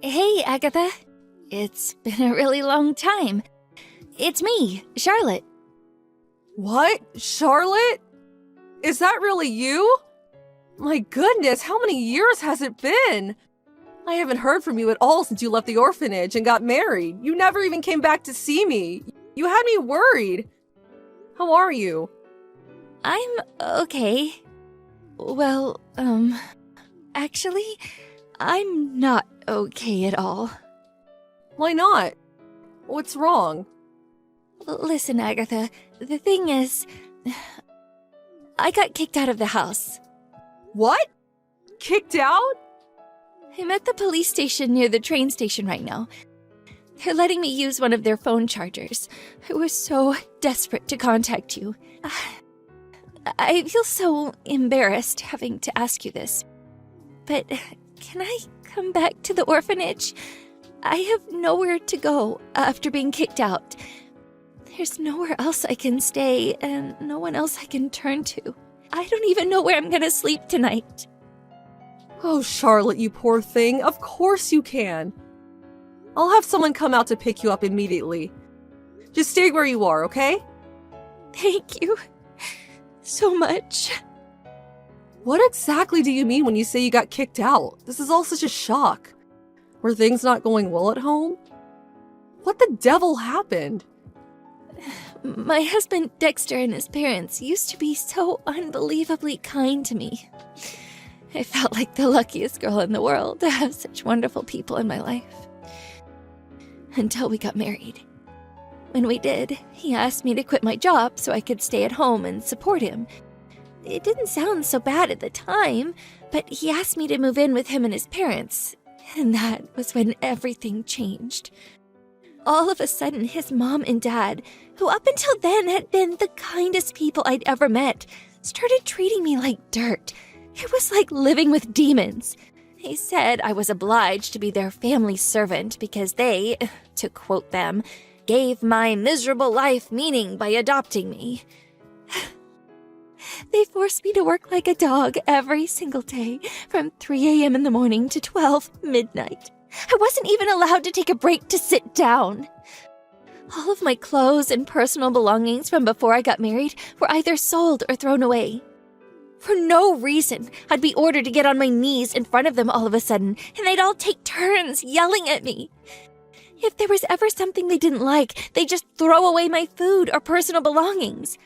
Hey, Agatha. It's been a really long time. It's me, Charlotte. What? Charlotte? Is that really you? My goodness, how many years has it been? I haven't heard from you at all since you left the orphanage and got married. You never even came back to see me. You had me worried. How are you? I'm okay. Well, actually, I'm not okay at all. Why not? What's wrong? Listen, Agatha, the thing is, I got kicked out of the house. What? Kicked out? I'm at the police station near the train station right now. They're letting me use one of their phone chargers. I was so desperate to contact you. I feel so embarrassed having to ask you this, but can I come back to the orphanage? I have nowhere to go after being kicked out. There's nowhere else I can stay and no one else I can turn to. I don't even know where I'm gonna sleep tonight. Oh, Charlotte, you poor thing. Of course you can. I'll have someone come out to pick you up immediately. Just stay where you are, okay? Thank you so much. What exactly do you mean when you say you got kicked out? This is all such a shock. Were things not going well at home? What the devil happened? My husband Dexter and his parents used to be so unbelievably kind to me. I felt like the luckiest girl in the world to have such wonderful people in my life. Until we got married. When we did, he asked me to quit my job so I could stay at home and support him. It didn't sound so bad at the time, but he asked me to move in with him and his parents, and that was when everything changed. All of a sudden, his mom and dad, who up until then had been the kindest people I'd ever met, started treating me like dirt. It was like living with demons. They said I was obliged to be their family servant because they, to quote them, gave my miserable life meaning by adopting me. They forced me to work like a dog every single day from 3 a.m. in the morning to 12 midnight. I wasn't even allowed to take a break to sit down. All of my clothes and personal belongings from before I got married were either sold or thrown away. For no reason, I'd be ordered to get on my knees in front of them all of a sudden, and they'd all take turns yelling at me. If there was ever something they didn't like, they'd just throw away my food or personal belongings.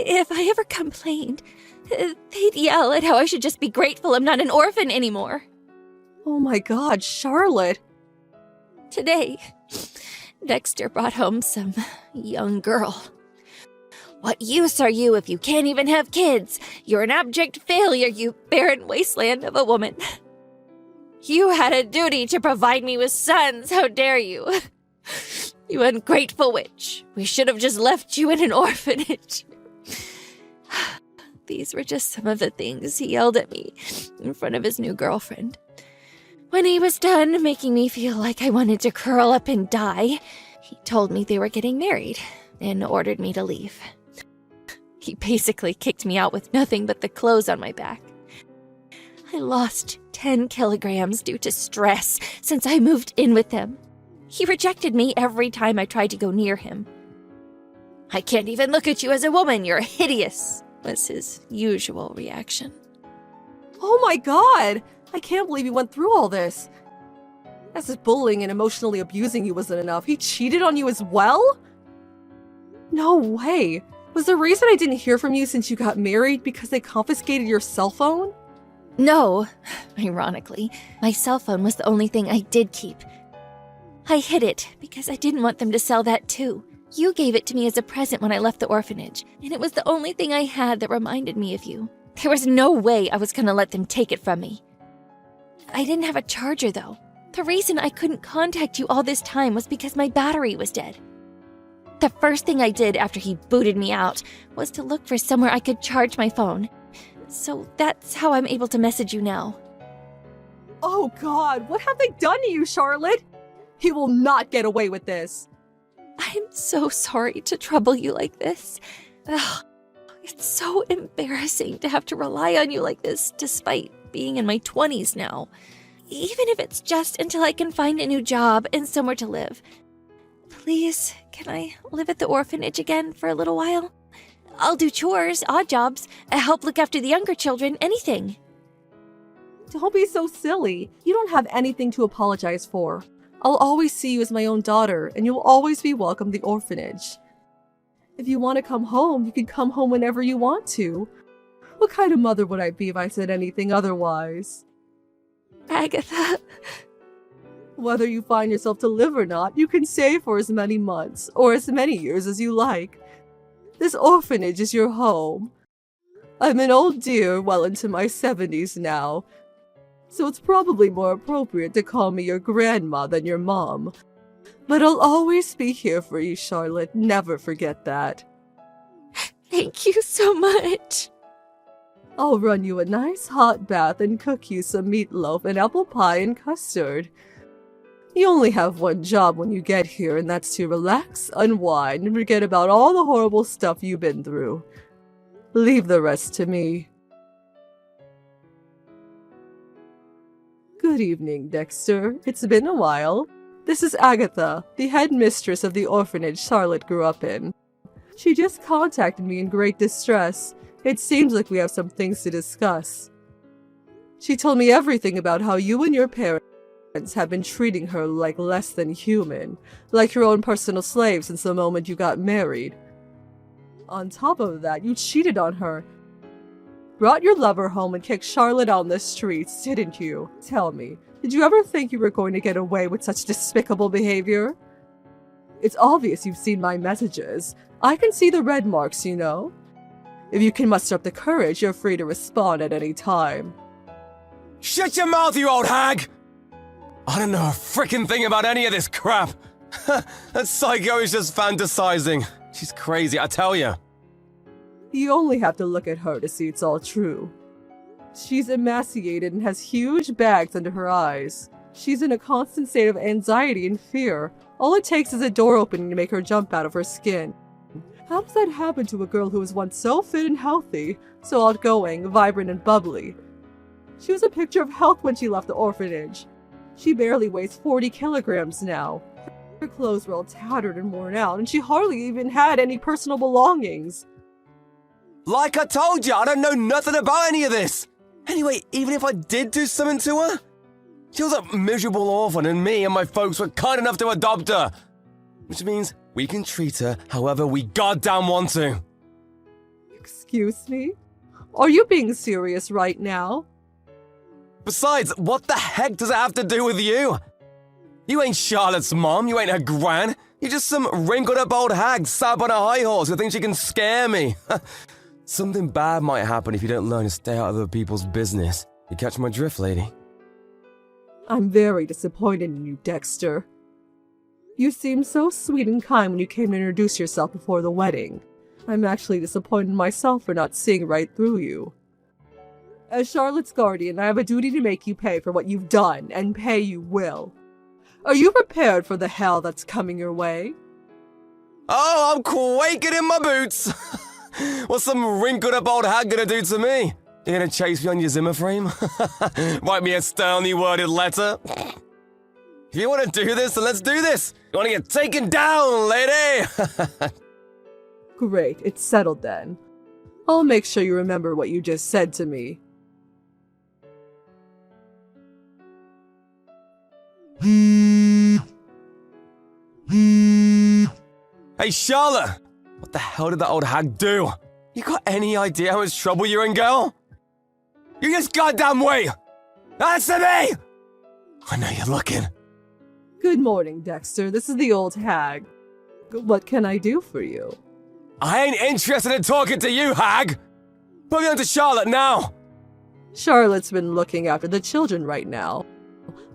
If I ever complained, they'd yell at how I should just be grateful I'm not an orphan anymore. Oh my God, Charlotte. Today, Dexter brought home some young girl. What use are you if you can't even have kids? You're an abject failure, you barren wasteland of a woman. You had a duty to provide me with sons, how dare you? You ungrateful witch. We should have just left you in an orphanage. These were just some of the things he yelled at me in front of his new girlfriend. When he was done making me feel like I wanted to curl up and die, he told me they were getting married and ordered me to leave. He basically kicked me out with nothing but the clothes on my back. I lost 10 kilograms due to stress since I moved in with them. He rejected me every time I tried to go near him. I can't even look at you as a woman, you're hideous, was his usual reaction. Oh my God! I can't believe you went through all this. As if bullying and emotionally abusing you wasn't enough, he cheated on you as well? No way! Was the reason I didn't hear from you since you got married because they confiscated your cell phone? No, ironically, my cell phone was the only thing I did keep. I hid it because I didn't want them to sell that too. You gave it to me as a present when I left the orphanage, and it was the only thing I had that reminded me of you. There was no way I was gonna let them take it from me. I didn't have a charger though. The reason I couldn't contact you all this time was because my battery was dead. The first thing I did after he booted me out was to look for somewhere I could charge my phone. So that's how I'm able to message you now. Oh God, what have they done to you, Charlotte? He will not get away with this. I'm so sorry to trouble you like this. Ugh, it's so embarrassing to have to rely on you like this despite being in my 20s now. even if it's just until I can find a new job and somewhere to live. Please, can I live at the orphanage again for a little while? I'll do chores, odd jobs, help look after the younger children, anything. Don't be so silly. You don't have anything to apologize for. I'll always see you as my own daughter, and you'll always be welcome at the orphanage. If you want to come home, you can come home whenever you want to. What kind of mother would I be if I said anything otherwise? Agatha. Whether you find yourself to live or not, you can stay for as many months or as many years as you like. This orphanage is your home. I'm an old dear, well into my 70s now, so it's probably more appropriate to call me your grandma than your mom. But I'll always be here for you, Charlotte. Never forget that. Thank you so much. I'll run you a nice hot bath and cook you some meatloaf and apple pie and custard. You only have one job when you get here, and that's to relax, unwind, and forget about all the horrible stuff you've been through. Leave the rest to me. Good evening, Dexter. It's been a while. This is Agatha, the head mistress of the orphanage Charlotte grew up in. She just contacted me in great distress. It seems like we have some things to discuss. She told me everything about how you and your parents have been treating her like less than human, like your own personal slave since the moment you got married. On top of that, you cheated on her, brought your lover home and kicked Charlotte out on the streets, didn't you? Tell me, did you ever think you were going to get away with such despicable behavior? It's obvious you've seen my messages. I can see the red marks, you know. If you can muster up the courage, you're free to respond at any time. Shut your mouth, you old hag! I don't know a frickin' thing about any of this crap. That psycho is just fantasizing. She's crazy, I tell you. You only have to look at her to see it's all true. She's emaciated and has huge bags under her eyes. She's in a constant state of anxiety and fear. All it takes is a door opening to make her jump out of her skin. How does that happen to a girl who was once so fit and healthy, so outgoing, vibrant, and bubbly? She was a picture of health when she left the orphanage. She barely weighs 40 kilograms now. Her clothes were all tattered and worn out, and she hardly even had any personal belongings. Like I told you, I don't know nothing about any of this. Anyway, even if I did do something to her, she was a miserable orphan and me and my folks were kind enough to adopt her. Which means we can treat her however we goddamn want to. Excuse me? Are you being serious right now? Besides, what the heck does it have to do with you? You ain't Charlotte's mom, you ain't her gran. You're just some wrinkled up old hag sat on a high horse who thinks she can scare me. Something bad might happen if you don't learn to stay out of other people's business. You catch my drift, lady? I'm very disappointed in you, Dexter. You seemed so sweet and kind when you came to introduce yourself before the wedding. I'm actually disappointed in myself for not seeing right through you. As Charlotte's guardian, I have a duty to make you pay for what you've done, and pay you will. Are you prepared for the hell that's coming your way? Oh, I'm quaking in my boots! What's some wrinkled up old hag gonna do to me? You gonna chase me on your Zimmer frame? Write me a sternly worded letter? If you wanna do this, then let's do this! You wanna get taken down, lady? Great, it's settled then. I'll make sure you remember what you just said to me. Hey, Charlotte! What the hell did that old hag do? You got any idea how much trouble you're in, girl? You just goddamn wait! Answer me! I know you're looking. Good morning, Dexter. This is the old hag. What can I do for you? I ain't interested in talking to you, hag! Put me on to Charlotte now! Charlotte's been looking after the children right now.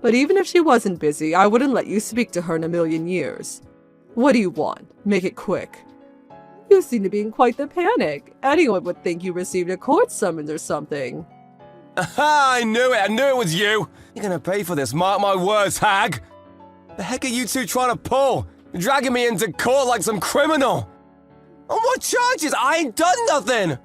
But even if she wasn't busy, I wouldn't let you speak to her in a million years. What do you want? Make it quick. You seem to be in quite the panic. Anyone would think you received a court summons or something. Aha! I knew it was you! You're gonna pay for this, mark my words, hag! The heck are you two trying to pull? You're dragging me into court like some criminal! On what charges? I ain't done nothing!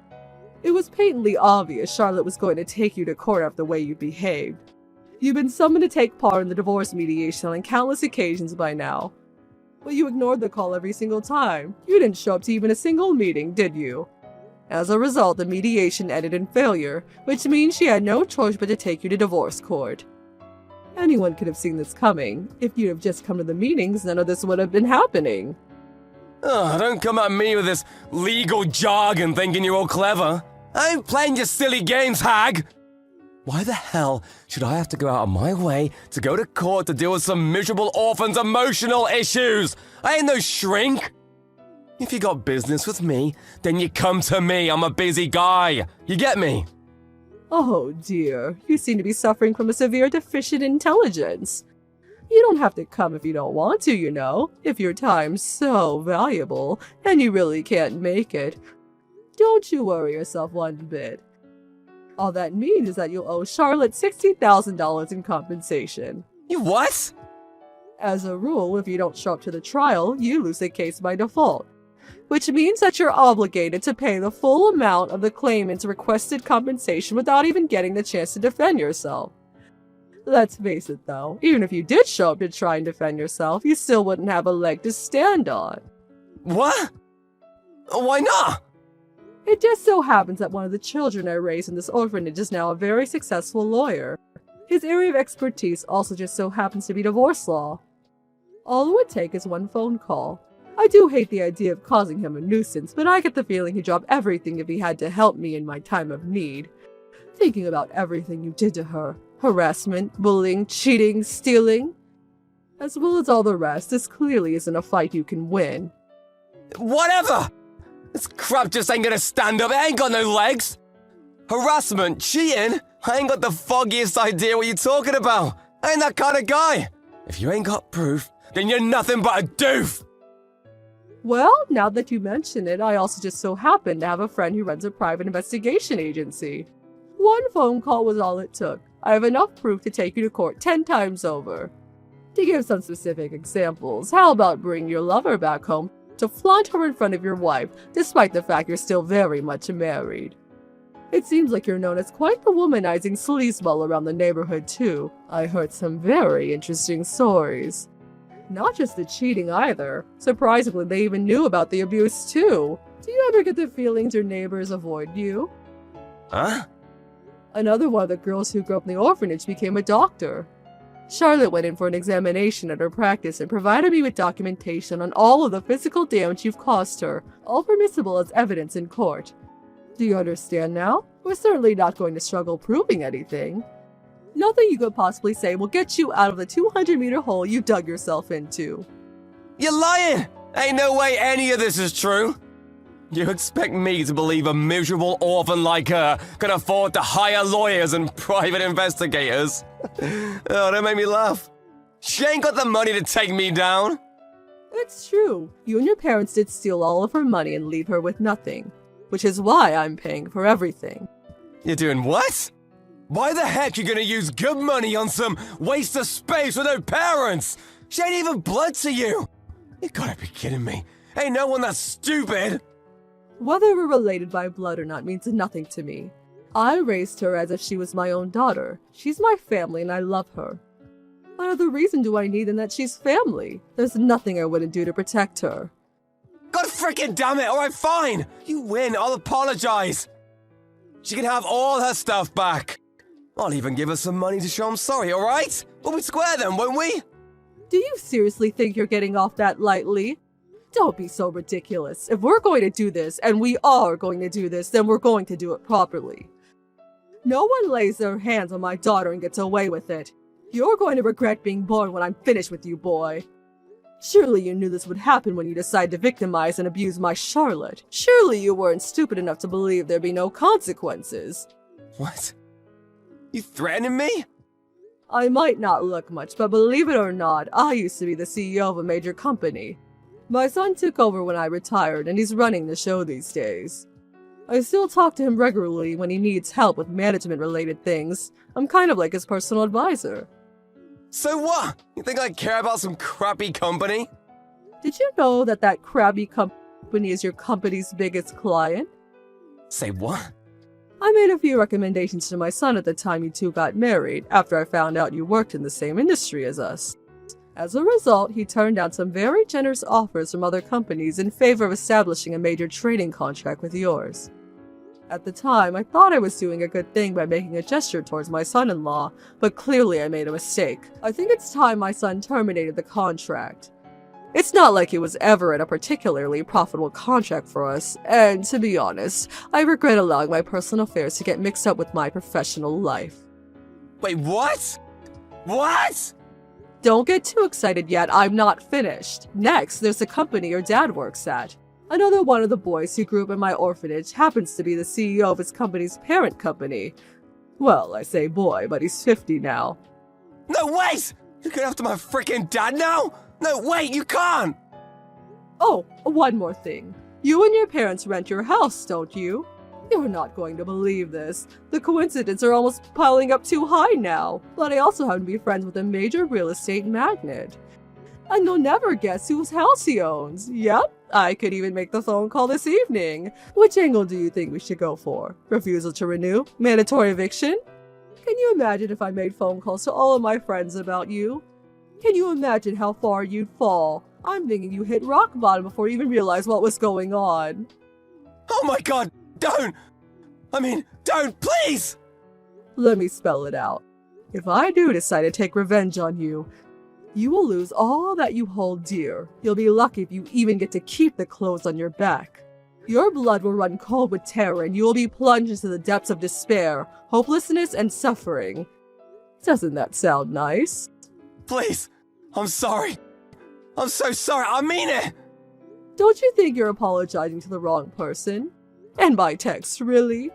It was patently obvious Charlotte was going to take you to court after the way you behaved. You've been summoned to take part in the divorce mediation on countless occasions by now. But you ignored the call every single time. You didn't show up to even a single meeting, did you? As a result, the mediation ended in failure, which means she had no choice but to take you to divorce court. Anyone could have seen this coming. If you'd have just come to the meetings, none of this would have been happening. Oh, don't come at me with this legal jargon thinking you're all clever. I ain't playing your silly games, hag! Why the hell should I have to go out of my way to go to court to deal with some miserable orphan's emotional issues? I ain't no shrink! If you got business with me, then you come to me. I'm a busy guy. You get me? Oh dear, you seem to be suffering from a severe deficient intelligence. You don't have to come if you don't want to, you know, if your time's so valuable and you really can't make it. Don't you worry yourself one bit. All that means is that you'll owe Charlotte $60,000 in compensation. You what? As a rule, if you don't show up to the trial, you lose the case by default, which means that you're obligated to pay the full amount of the claimant's requested compensation without even getting the chance to defend yourself. Let's face it though, even if you did show up to try and defend yourself, you still wouldn't have a leg to stand on. What? Why not? It just so happens that one of the children I raised in this orphanage is now a very successful lawyer. His area of expertise also just so happens to be divorce law. All it would take is one phone call. I do hate the idea of causing him a nuisance, but I get the feeling he'd drop everything if he had to help me in my time of need. Thinking about everything you did to her. Harassment, bullying, cheating, stealing. As well as all the rest, this clearly isn't a fight you can win. Whatever! This crap just ain't gonna stand up. It ain't got no legs. Harassment, cheating? I ain't got the foggiest idea what you're talking about. I ain't that kind of guy. If you ain't got proof, then you're nothing but a doof. Well, now that you mention it, I also just so happen to have a friend who runs a private investigation agency. One phone call was all it took. I have enough proof to take you to court 10 times over. To give some specific examples, how about bringing your lover back home to flaunt her in front of your wife, despite the fact you're still very much married? It seems like you're known as quite the womanizing sleazeball around the neighborhood, too. I heard some very interesting stories. Not just the cheating either. Surprisingly, they even knew about the abuse, too. Do you ever get the feelings your neighbors avoid you? Huh? Another one of the girls who grew up in the orphanage became a doctor. Charlotte went in for an examination at her practice and provided me with documentation on all of the physical damage you've caused her, all permissible as evidence in court. Do you understand now? We're certainly not going to struggle proving anything. Nothing you could possibly say will get you out of the 200-meter hole you dug yourself into. You're lying! Ain't no way any of this is true. You expect me to believe a miserable orphan like her can afford to hire lawyers and private investigators? Oh, don't make me laugh. She ain't got the money to take me down. It's true. You and your parents did steal all of her money and leave her with nothing. Which is why I'm paying for everything. You're doing what? Why the heck you gonna use good money on some waste of space with no parents? She ain't even blood to you. You gotta be kidding me. Ain't no one that stupid. Whether we're related by blood or not means nothing to me. I raised her as if she was my own daughter. She's my family and I love her. What other reason do I need than that she's family? There's nothing I wouldn't do to protect her. God freaking damn it, alright fine. You win, I'll apologize. She can have all her stuff back. I'll even give her some money to show I'm sorry, alright? We'll be square then, won't we? Do you seriously think you're getting off that lightly? Don't be so ridiculous. If we're going to do this, and we are going to do this, then we're going to do it properly. No one lays their hands on my daughter and gets away with it. You're going to regret being born when I'm finished with you, boy. Surely you knew this would happen when you decided to victimize and abuse my Charlotte. Surely you weren't stupid enough to believe there'd be no consequences. What? You threatening me? I might not look much, but believe it or not, I used to be the CEO of a major company. My son took over when I retired, and he's running the show these days. I still talk to him regularly when he needs help with management-related things. I'm kind of like his personal advisor. So what? You think I care about some crappy company? Did you know that crappy company is your company's biggest client? Say what? I made a few recommendations to my son at the time you two got married, after I found out you worked in the same industry as us. As a result, he turned down some very generous offers from other companies in favor of establishing a major trading contract with yours. At the time, I thought I was doing a good thing by making a gesture towards my son-in-law, but clearly I made a mistake. I think it's time my son terminated the contract. It's not like it was ever in a particularly profitable contract for us, and to be honest, I regret allowing my personal affairs to get mixed up with my professional life. Wait, what? What? Don't get too excited yet, I'm not finished. Next, there's the company your dad works at. Another one of the boys who grew up in my orphanage happens to be the CEO of his company's parent company. Well, I say boy, but he's 50 now. No, wait! You're going after my freaking dad now? No, wait, you can't! Oh, one more thing. You and your parents rent your house, don't you? You're not going to believe this. The coincidences are almost piling up too high now. But I also happen to be friends with a major real estate magnate. And you'll never guess whose house he owns. Yep, I could even make the phone call this evening. Which angle do you think we should go for? Refusal to renew? Mandatory eviction? Can you imagine if I made phone calls to all of my friends about you? Can you imagine how far you'd fall? I'm thinking you hit rock bottom before you even realized what was going on. Oh my god, don't! Don't, please! Let me spell it out. If I do decide to take revenge on you, you will lose all that you hold dear. You'll be lucky if you even get to keep the clothes on your back. Your blood will run cold with terror and you will be plunged into the depths of despair, hopelessness, and suffering. Doesn't that sound nice? Please, I'm sorry. I'm so sorry, I mean it! Don't you think you're apologizing to the wrong person? And by text, really?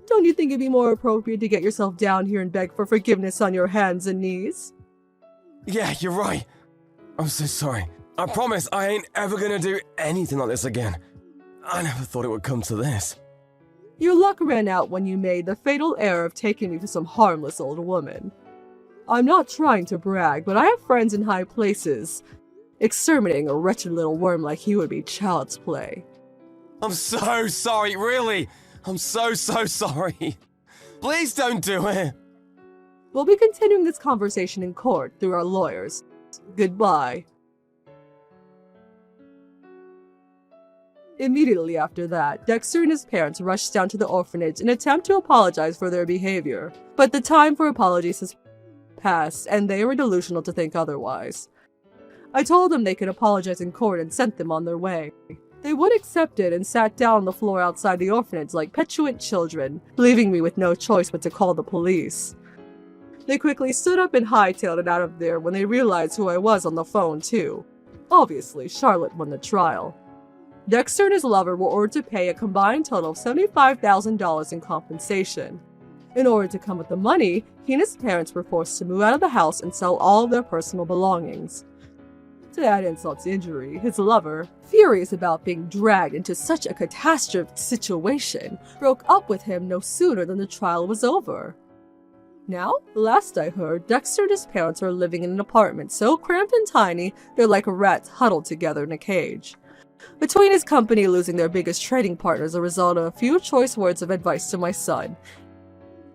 Don't you think it'd be more appropriate to get yourself down here and beg for forgiveness on your hands and knees? Yeah, you're right. I'm so sorry. I promise I ain't ever gonna do anything like this again. I never thought it would come to this. Your luck ran out when you made the fatal error of taking me for some harmless old woman. I'm not trying to brag, but I have friends in high places. Exterminating a wretched little worm like you would be child's play. I'm so sorry, really. I'm so sorry. Please don't do it. We'll be continuing this conversation in court through our lawyers. Goodbye. Immediately after that, Dexter and his parents rushed down to the orphanage in an attempt to apologize for their behavior. But the time for apologies has passed, and they were delusional to think otherwise. I told them they could apologize in court and sent them on their way. They would accept it and sat down on the floor outside the orphanage like petulant children, leaving me with no choice but to call the police. They quickly stood up and hightailed it out of there when they realized who I was on the phone, too. Obviously, Charlotte won the trial. Dexter and his lover were ordered to pay a combined total of $75,000 in compensation. In order to come with the money, he and his parents were forced to move out of the house and sell all of their personal belongings. To add insult to injury, his lover, furious about being dragged into such a catastrophic situation, broke up with him no sooner than the trial was over. Now, last I heard, Dexter and his parents are living in an apartment so cramped and tiny they're like rats huddled together in a cage. Between his company losing their biggest trading partner as a result of a few choice words of advice to my son,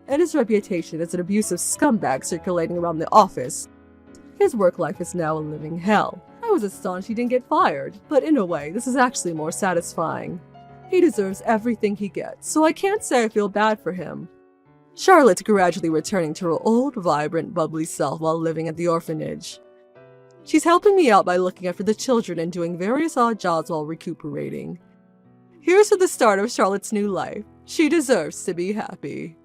and his reputation as an abusive scumbag circulating around the office, his work life is now a living hell. I was astonished he didn't get fired, but in a way, this is actually more satisfying. He deserves everything he gets, so I can't say I feel bad for him. Charlotte's gradually returning to her old, vibrant, bubbly self while living at the orphanage. She's helping me out by looking after the children and doing various odd jobs while recuperating. Here's to the start of Charlotte's new life. She deserves to be happy.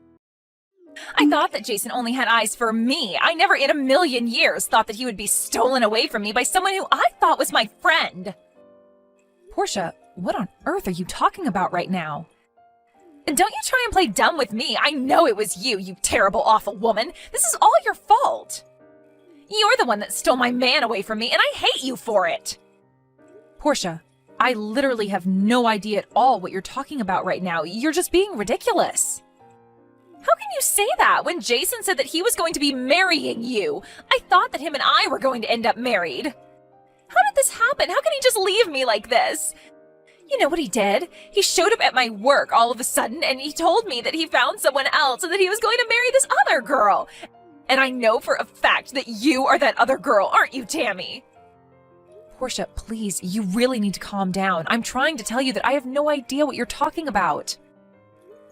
I thought that Jason only had eyes for me. I never in a million years thought that he would be stolen away from me by someone who I thought was my friend. Portia, what on earth are you talking about right now? And don't you try and play dumb with me. I know it was you, you terrible, awful woman. This is all your fault. You're the one that stole my man away from me, and I hate you for it. Portia, I literally have no idea at all what you're talking about right now. You're just being ridiculous. How can you say that when Jason said that he was going to be marrying you? I thought that him and I were going to end up married. How did this happen? How can he just leave me like this? You know what he did? He showed up at my work all of a sudden and he told me that he found someone else and that he was going to marry this other girl. And I know for a fact that you are that other girl, aren't you, Tammy? Portia, please, you really need to calm down. I'm trying to tell you that I have no idea what you're talking about.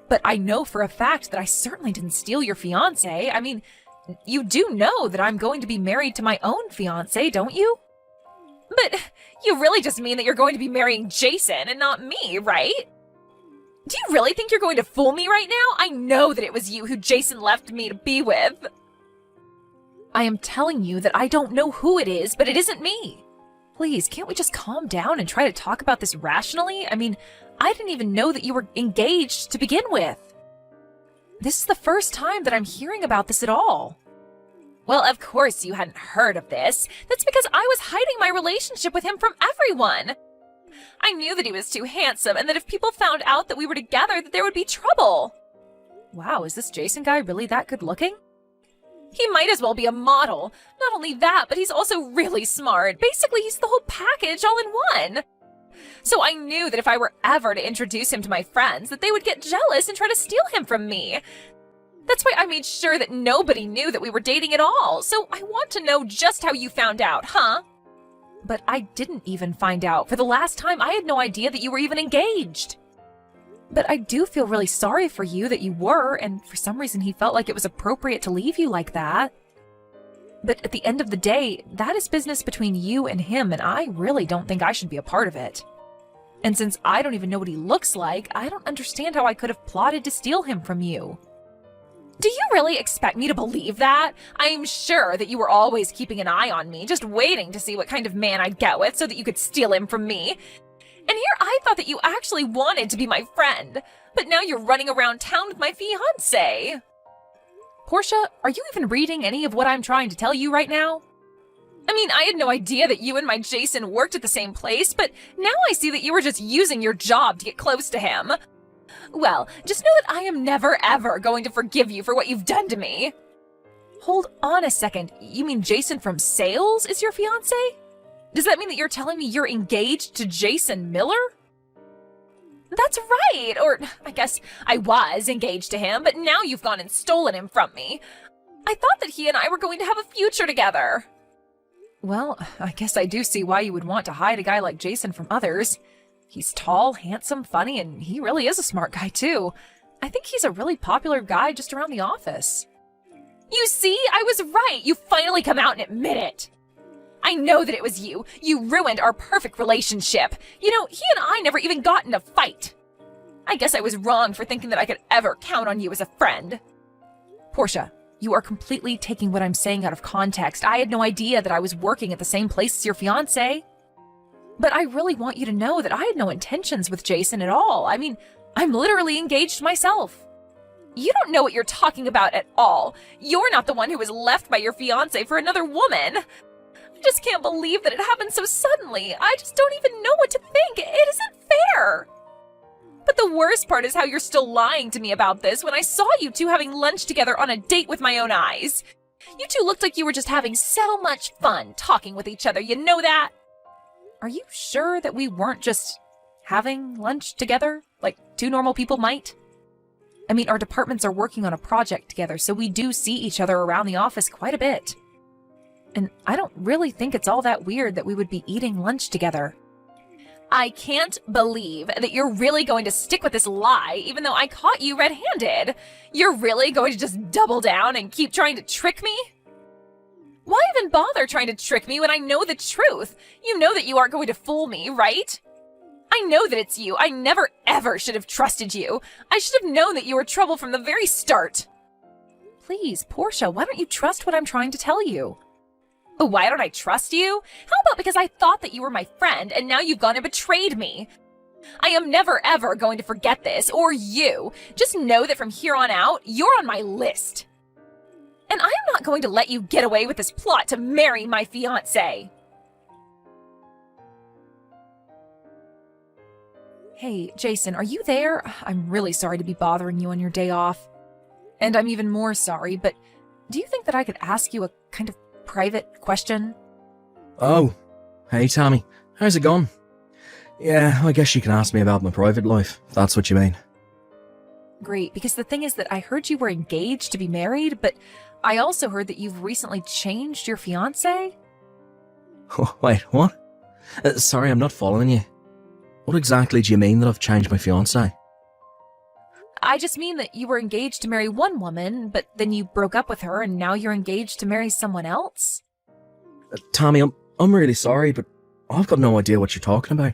But I know for a fact that I certainly didn't steal your fiancé. I mean, you do know that I'm going to be married to my own fiancé, don't you? But you really just mean that you're going to be marrying Jason and not me, right? Do you really think you're going to fool me right now? I know that it was you who Jason left me to be with. I am telling you that I don't know who it is, but it isn't me. Please, can't we just calm down and try to talk about this rationally? I mean, I didn't even know that you were engaged to begin with. This is the first time that I'm hearing about this at all. Well, of course you hadn't heard of this. That's because I was hiding my relationship with him from everyone. I knew that he was too handsome and that if people found out that we were together, that there would be trouble. Wow, is this Jason guy really that good looking? He might as well be a model. Not only that, but he's also really smart. Basically, he's the whole package all in one. So I knew that if I were ever to introduce him to my friends, that they would get jealous and try to steal him from me. That's why I made sure that nobody knew that we were dating at all. So I want to know just how you found out, huh? But I didn't even find out. For the last time, I had no idea that you were even engaged. But I do feel really sorry for you that you were, and for some reason he felt like it was appropriate to leave you like that. But at the end of the day, that is business between you and him, and I really don't think I should be a part of it. And since I don't even know what he looks like, I don't understand how I could have plotted to steal him from you. Do you really expect me to believe that? I'm sure that you were always keeping an eye on me, just waiting to see what kind of man I'd get with so that you could steal him from me. And here I thought that you actually wanted to be my friend, but now you're running around town with my fiancé. Portia, are you even reading any of what I'm trying to tell you right now? I mean, I had no idea that you and my Jason worked at the same place, but now I see that you were just using your job to get close to him. Well, just know that I am never ever going to forgive you for what you've done to me. Hold on a second. You mean Jason from sales is your fiancé? Does that mean that you're telling me you're engaged to Jason Miller? That's right, or I guess I was engaged to him, but now you've gone and stolen him from me. I thought that he and I were going to have a future together. Well, I guess I do see why you would want to hide a guy like Jason from others. He's tall, handsome, funny, and he really is a smart guy too. I think he's a really popular guy just around the office. You see, I was right. You finally come out and admit it. I know that it was you. You ruined our perfect relationship. You know, he and I never even got in a fight. I guess I was wrong for thinking that I could ever count on you as a friend. Portia, you are completely taking what I'm saying out of context. I had no idea that I was working at the same place as your fiancé. But I really want you to know that I had no intentions with Jason at all. I mean, I'm literally engaged myself. You don't know what you're talking about at all. You're not the one who was left by your fiancé for another woman. I just can't believe that it happened so suddenly. I just don't even know what to think. It isn't fair. But the worst part is how you're still lying to me about this when I saw you two having lunch together on a date with my own eyes. You two looked like you were just having so much fun talking with each other, you know that? Are you sure that we weren't just having lunch together, like two normal people might? I mean, our departments are working on a project together, so we do see each other around the office quite a bit. And I don't really think it's all that weird that we would be eating lunch together. I can't believe that you're really going to stick with this lie, even though I caught you red-handed. You're really going to just double down and keep trying to trick me? Why even bother trying to trick me when I know the truth? You know that you aren't going to fool me, right? I know that it's you. I never ever should have trusted you. I should have known that you were trouble from the very start. Please, Portia, why don't you trust what I'm trying to tell you? Why don't I trust you? How about because I thought that you were my friend and now you've gone and betrayed me? I am never ever going to forget this, or you. Just know that from here on out, you're on my list. And I am not going to let you get away with this plot to marry my fiancé. Hey, Jason, are you there? I'm really sorry to be bothering you on your day off. And I'm even more sorry, but do you think that I could ask you a kind of private question? Oh, hey Tammy, how's it going? Yeah, I guess you can ask me about my private life, if that's what you mean. Great, because the thing is that I heard you were engaged to be married, but I also heard that you've recently changed your fiancé. Oh, wait, what? Sorry, I'm not following you. What exactly do you mean that I've changed my fiancé? I just mean that you were engaged to marry one woman, but then you broke up with her and now you're engaged to marry someone else? Tommy, I'm really sorry, but I've got no idea what you're talking about.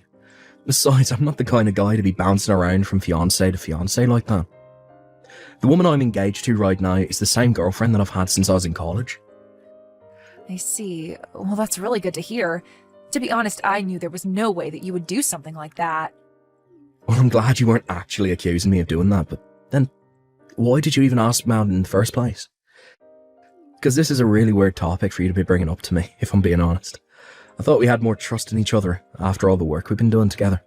Besides, I'm not the kind of guy to be bouncing around from fiancé to fiancé like that. The woman I'm engaged to right now is the same girlfriend that I've had since I was in college. I see. Well, that's really good to hear. To be honest, I knew there was no way that you would do something like that. Well, I'm glad you weren't actually accusing me of doing that, but then why did you even ask me out in the first place? Because this is a really weird topic for you to be bringing up to me, if I'm being honest. I thought we had more trust in each other after all the work we've been doing together.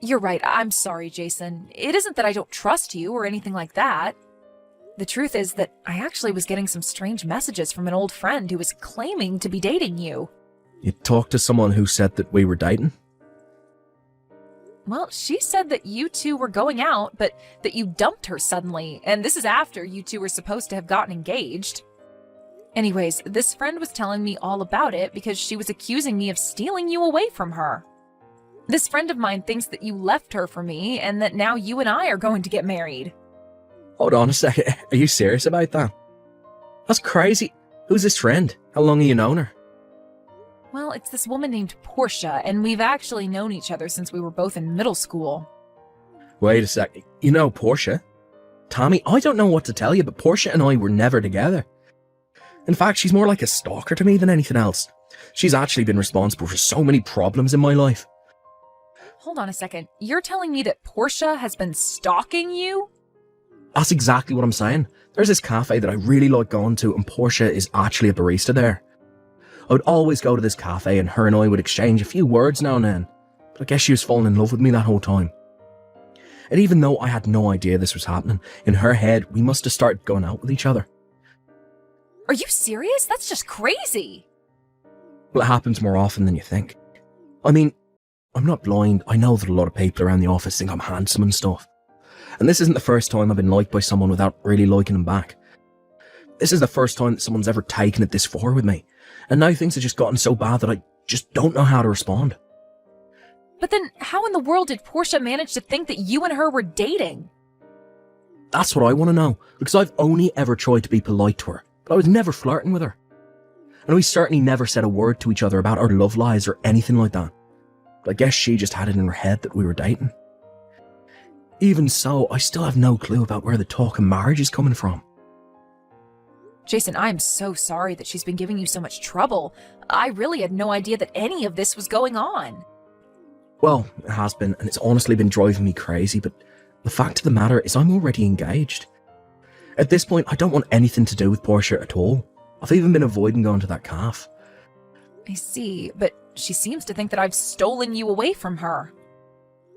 You're right. I'm sorry, Jason. It isn't that I don't trust you or anything like that. The truth is that I actually was getting some strange messages from an old friend who was claiming to be dating you. You talked to someone who said that we were dating? Well, she said that you two were going out, but that you dumped her suddenly, and this is after you two were supposed to have gotten engaged. Anyways, this friend was telling me all about it because she was accusing me of stealing you away from her. This friend of mine thinks that you left her for me and that now you and I are going to get married. Hold on a second, are you serious about that? That's crazy. Who's this friend? How long have you known her? Well, it's this woman named Portia, and we've actually known each other since we were both in middle school. Wait a second, you know Portia? Tommy, I don't know what to tell you, but Portia and I were never together. In fact, she's more like a stalker to me than anything else. She's actually been responsible for so many problems in my life. Hold on a second. You're telling me that Portia has been stalking you? That's exactly what I'm saying. There's this cafe that I really like going to, and Portia is actually a barista there. I would always go to this cafe and her and I would exchange a few words now and then. But I guess she was falling in love with me that whole time. And even though I had no idea this was happening, in her head, we must have started going out with each other. Are you serious? That's just crazy. Well, it happens more often than you think. I mean, I'm not blind. I know that a lot of people around the office think I'm handsome and stuff. And this isn't the first time I've been liked by someone without really liking them back. This is the first time that someone's ever taken it this far with me. And now things have just gotten so bad that I just don't know how to respond. But then how in the world did Portia manage to think that you and her were dating? That's what I want to know, because I've only ever tried to be polite to her, but I was never flirting with her. And we certainly never said a word to each other about our love lives or anything like that. But I guess she just had it in her head that we were dating. Even so, I still have no clue about where the talk of marriage is coming from. Jason, I'm so sorry that she's been giving you so much trouble. I really had no idea that any of this was going on. Well, it has been, and it's honestly been driving me crazy, but the fact of the matter is I'm already engaged. At this point, I don't want anything to do with Portia at all. I've even been avoiding going to that cafe. I see, but she seems to think that I've stolen you away from her.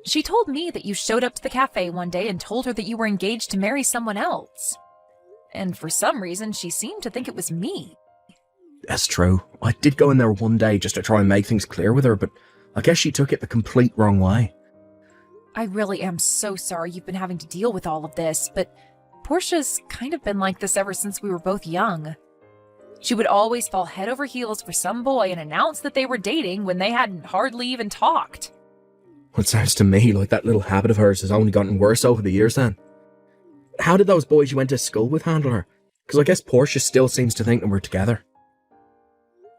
She told me that you showed up to the cafe one day and told her that you were engaged to marry someone else. And for some reason, she seemed to think it was me. That's true. I did go in there one day just to try and make things clear with her, but I guess she took it the complete wrong way. I really am so sorry you've been having to deal with all of this, but Portia's kind of been like this ever since we were both young. She would always fall head over heels for some boy and announce that they were dating when they hadn't hardly even talked. It sounds to me like that little habit of hers has only gotten worse over the years then. How did those boys you went to school with handle her? Because I guess Portia still seems to think that we're together.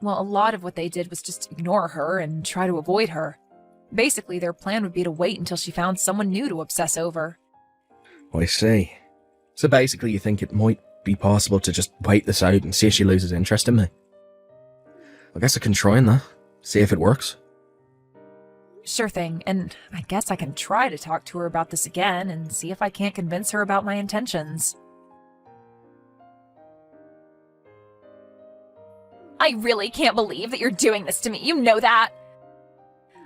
Well, a lot of what they did was just ignore her and try to avoid her. Basically, their plan would be to wait until she found someone new to obsess over. I see. So basically you think it might be possible to just wait this out and see if she loses interest in me? I guess I can try on that. See if it works. Sure thing, and I guess I can try to talk to her about this again and see if I can't convince her about my intentions. I really can't believe that you're doing this to me, you know that?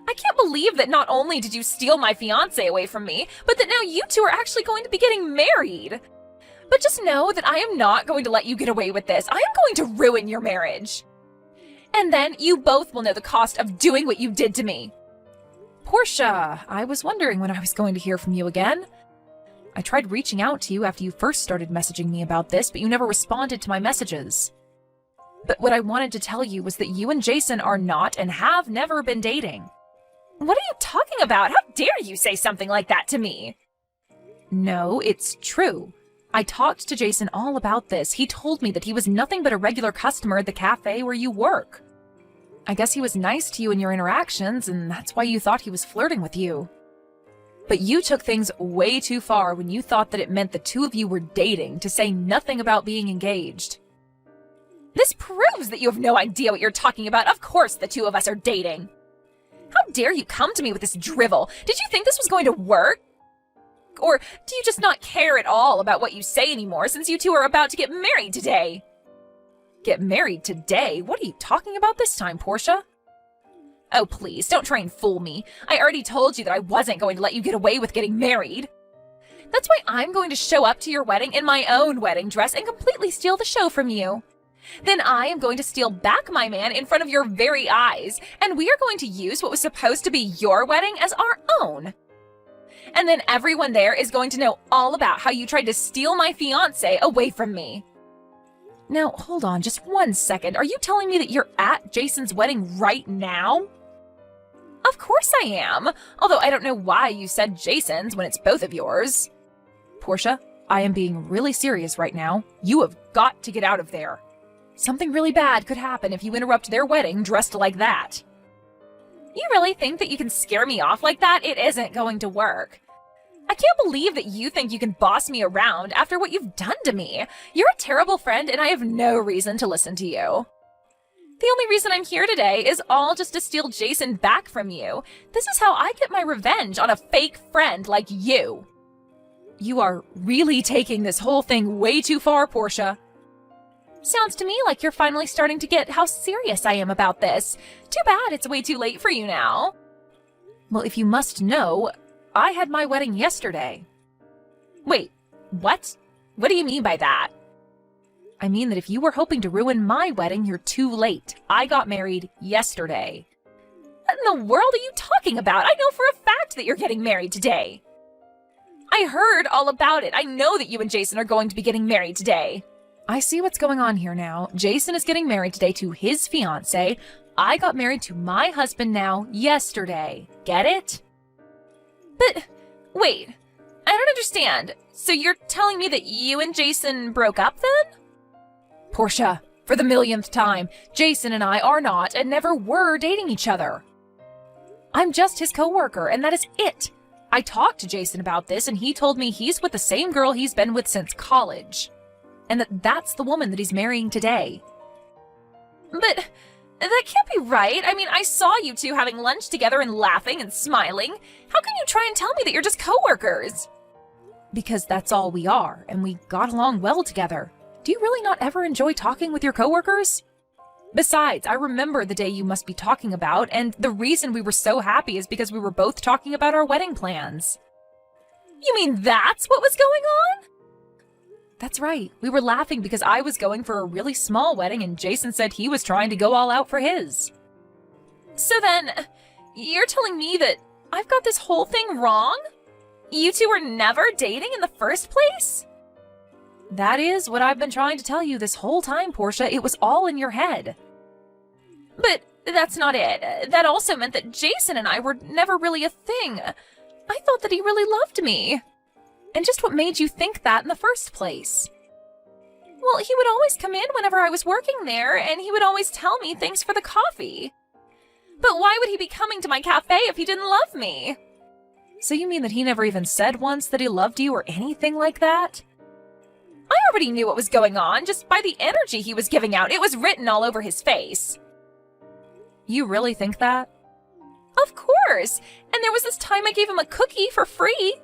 I can't believe that not only did you steal my fiancé away from me, but that now you two are actually going to be getting married. But just know that I am not going to let you get away with this. I am going to ruin your marriage. And then you both will know the cost of doing what you did to me. Portia, I was wondering when I was going to hear from you again. I tried reaching out to you after you first started messaging me about this, but you never responded to my messages. But what I wanted to tell you was that you and Jason are not and have never been dating. What are you talking about? How dare you say something like that to me? No, it's true. I talked to Jason all about this. He told me that he was nothing but a regular customer at the cafe where you work. I guess he was nice to you in your interactions, and that's why you thought he was flirting with you. But you took things way too far when you thought that it meant the two of you were dating, to say nothing about being engaged. This proves that you have no idea what you're talking about. Of course the two of us are dating. How dare you come to me with this drivel? Did you think this was going to work? Or do you just not care at all about what you say anymore since you two are about to get married today? Get married today? What are you talking about this time, Portia? Oh, please, don't try and fool me. I already told you that I wasn't going to let you get away with getting married. That's why I'm going to show up to your wedding in my own wedding dress and completely steal the show from you. Then I am going to steal back my man in front of your very eyes, and we are going to use what was supposed to be your wedding as our own. And then everyone there is going to know all about how you tried to steal my fiancé away from me. Now, hold on just 1 second. Are you telling me that you're at Jason's wedding right now? Of course I am, although I don't know why you said Jason's when it's both of yours. Portia, I am being really serious right now. You have got to get out of there. Something really bad could happen if you interrupt their wedding dressed like that. You really think that you can scare me off like that? It isn't going to work. I can't believe that you think you can boss me around after what you've done to me. You're a terrible friend, and I have no reason to listen to you. The only reason I'm here today is all just to steal Jason back from you. This is how I get my revenge on a fake friend like you. You are really taking this whole thing way too far, Portia. Sounds to me like you're finally starting to get how serious I am about this. Too bad it's way too late for you now. Well, if you must know, I had my wedding yesterday. Wait, what? What do you mean by that? I mean that if you were hoping to ruin my wedding, you're too late. I got married yesterday. What in the world are you talking about? I know for a fact that you're getting married today. I heard all about it. I know that you and Jason are going to be getting married today. I see what's going on here now. Jason is getting married today to his fiancée. I got married to my husband now yesterday. Get it? But, wait, I don't understand. So you're telling me that you and Jason broke up then? Portia, for the millionth time, Jason and I are not and never were dating each other. I'm just his coworker, and that is it. I talked to Jason about this, and he told me he's with the same girl he's been with since college. And that's the woman that he's marrying today. But that can't be right. I mean, I saw you two having lunch together and laughing and smiling. How can you try and tell me that you're just coworkers? Because that's all we are, and we got along well together. Do you really not ever enjoy talking with your coworkers? Besides, I remember the day you must be talking about, and the reason we were so happy is because we were both talking about our wedding plans. You mean that's what was going on? That's right. We were laughing because I was going for a really small wedding and Jason said he was trying to go all out for his. So then, you're telling me that I've got this whole thing wrong? You two were never dating in the first place? That is what I've been trying to tell you this whole time, Portia. It was all in your head. But that's not it. That also meant that Jason and I were never really a thing. I thought that he really loved me. And just what made you think that in the first place? Well, he would always come in whenever I was working there, and he would always tell me thanks for the coffee. But why would he be coming to my cafe if he didn't love me? So you mean that he never even said once that he loved you or anything like that? I already knew what was going on, just by the energy he was giving out. It was written all over his face. You really think that? Of course! And there was this time I gave him a cookie for free.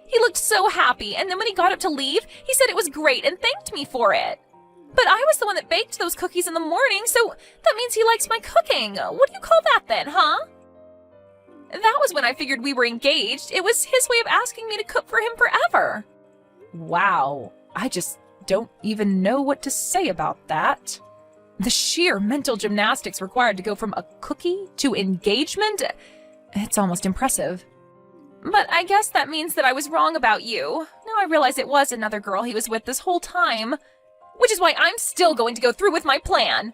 He looked so happy, and then when he got up to leave, he said it was great and thanked me for it. But I was the one that baked those cookies in the morning, so that means he likes my cooking. What do you call that then, huh? That was when I figured we were engaged. It was his way of asking me to cook for him forever. Wow, I just don't even know what to say about that. The sheer mental gymnastics required to go from a cookie to engagement. It's almost impressive. But I guess that means that I was wrong about you. Now I realize it was another girl he was with this whole time. Which is why I'm still going to go through with my plan.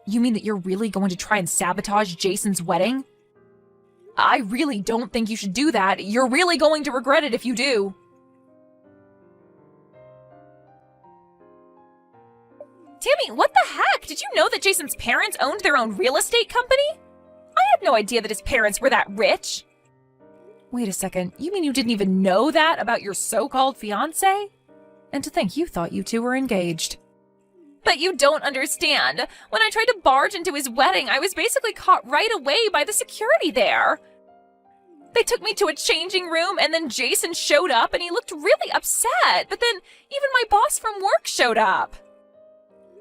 You mean that you're really going to try and sabotage Jason's wedding? I really don't think you should do that. You're really going to regret it if you do. Tammy, what the heck? Did you know that Jason's parents owned their own real estate company? I had no idea that his parents were that rich. Wait a second, you mean you didn't even know that about your so-called fiancé? And to think you thought you two were engaged. But you don't understand. When I tried to barge into his wedding, I was basically caught right away by the security there. They took me to a changing room, and then Jason showed up, and he looked really upset. But then even my boss from work showed up.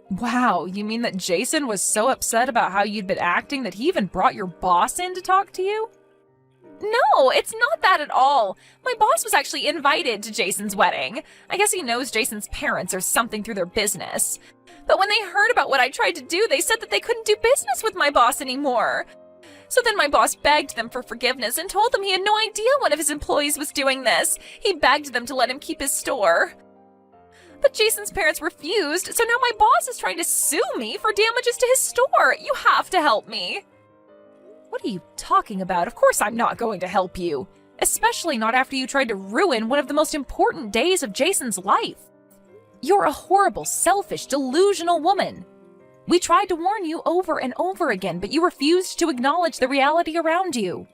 Wow, you mean that Jason was so upset about how you'd been acting that he even brought your boss in to talk to you? No, it's not that at all. My boss was actually invited to Jason's wedding. I guess he knows Jason's parents or something through their business. But when they heard about what I tried to do, they said that they couldn't do business with my boss anymore. So then my boss begged them for forgiveness and told them he had no idea one of his employees was doing this. He begged them to let him keep his store. But Jason's parents refused, so now my boss is trying to sue me for damages to his store. You have to help me. What are you talking about? Of course I'm not going to help you. Especially not after you tried to ruin one of the most important days of Jason's life. You're a horrible, selfish, delusional woman. We tried to warn you over and over again, but you refused to acknowledge the reality around you.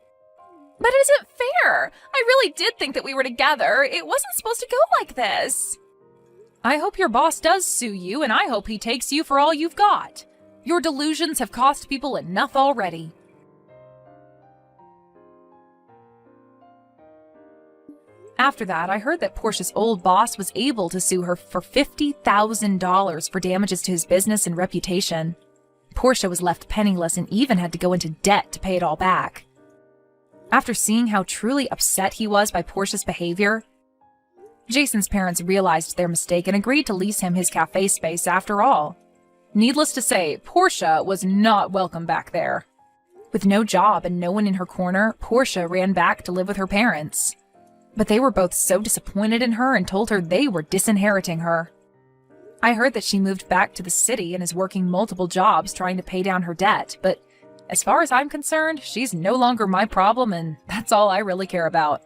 But it isn't fair. I really did think that we were together. It wasn't supposed to go like this. I hope your boss does sue you, and I hope he takes you for all you've got. Your delusions have cost people enough already. After that, I heard that Portia's old boss was able to sue her for $50,000 for damages to his business and reputation. Portia was left penniless and even had to go into debt to pay it all back. After seeing how truly upset he was by Portia's behavior, Jason's parents realized their mistake and agreed to lease him his cafe space after all. Needless to say, Portia was not welcome back there. With no job and no one in her corner, Portia ran back to live with her parents. But they were both so disappointed in her and told her they were disinheriting her. I heard that she moved back to the city and is working multiple jobs trying to pay down her debt, but as far as I'm concerned, she's no longer my problem and that's all I really care about.